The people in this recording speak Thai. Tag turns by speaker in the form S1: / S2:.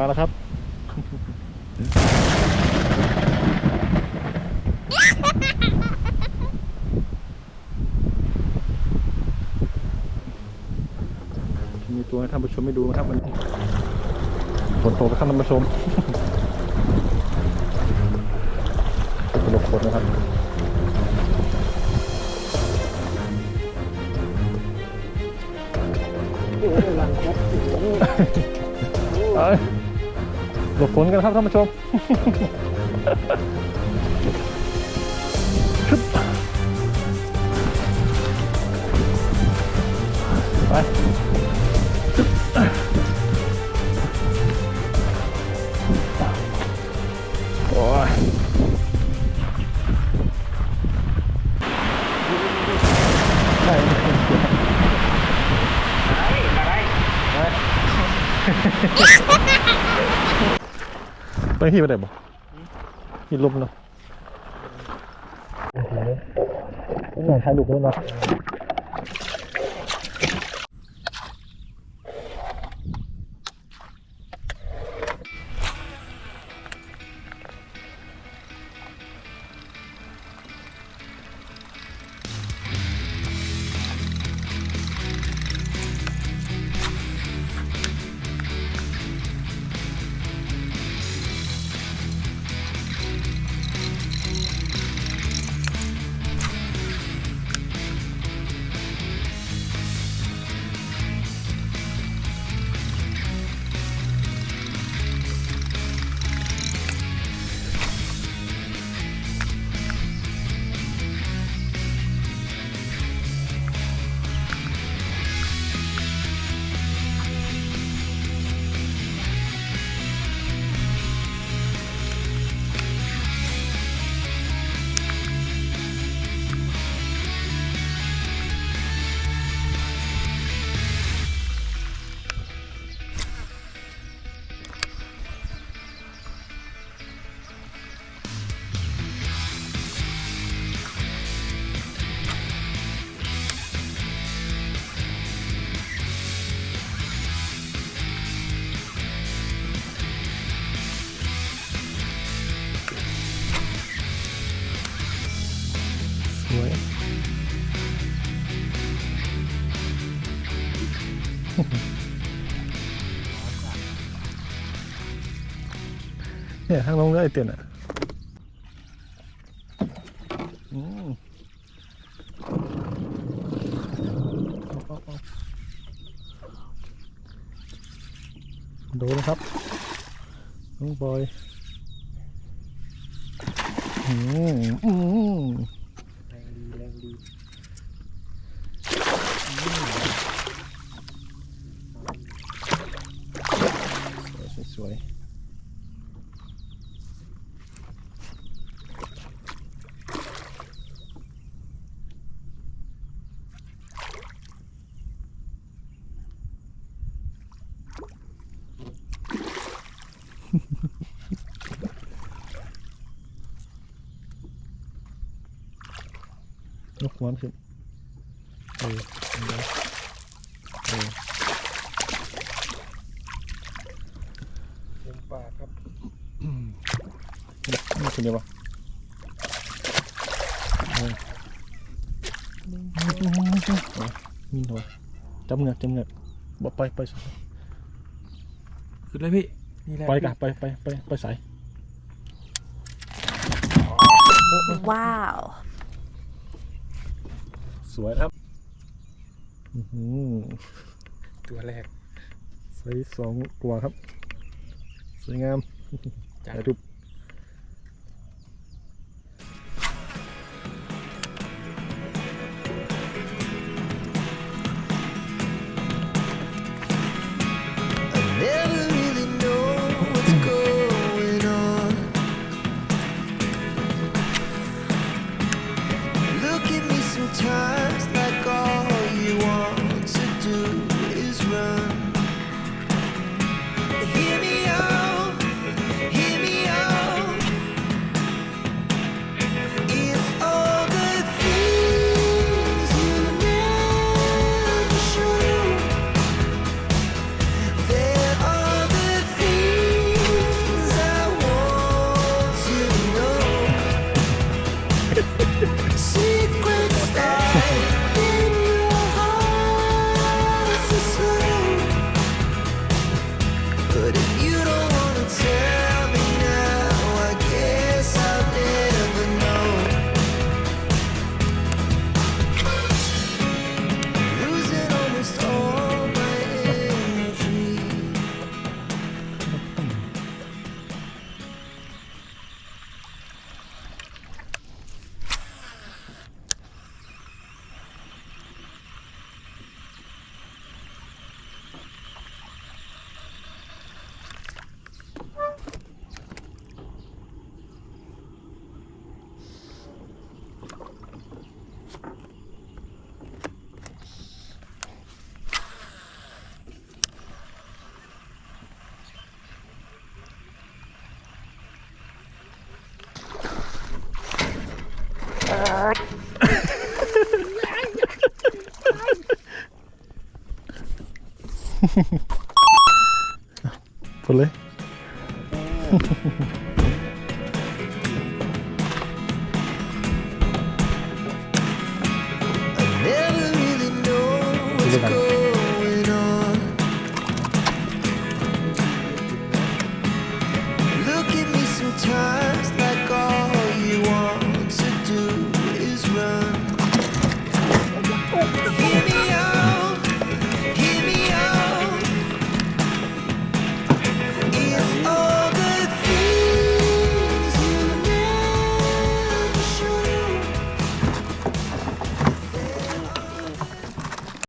S1: มาแล้วครับมีตัวให้ท่านผู้ชมไม่ดูนะครับมันฝนตกไปท่านผู้ชมหลบฝนนะครับหลบฝนกันครับท่านผู้ชมไปโอ้ยไปที่ไปไหนบ่ที่ลมเนาะเหมือนถ่ายรูปเลยเนาะสวยเนี่ยทางลงเลยเตียนอ่ะดูนะครับน้องบอยแรงดีสวยยกหัวขึ้นเต็มปากครับนี่คืออะไรวะมีหัวจำเงือกบอกไป
S2: ขึ้นเลยพี่นี่แหละ
S1: ไปกันไปใส่
S3: ว้าว
S1: สวยครับ
S2: ตัวแรก
S1: ใส่2 ตัวครับสวยงามถ่ายรูป
S4: Secrets die in your heart so slow. But if you don't wanna tell me now, I guess I'll never know. Losing almost all my energy.
S1: Porเลย
S4: Never really know what's
S1: Look at it.
S4: going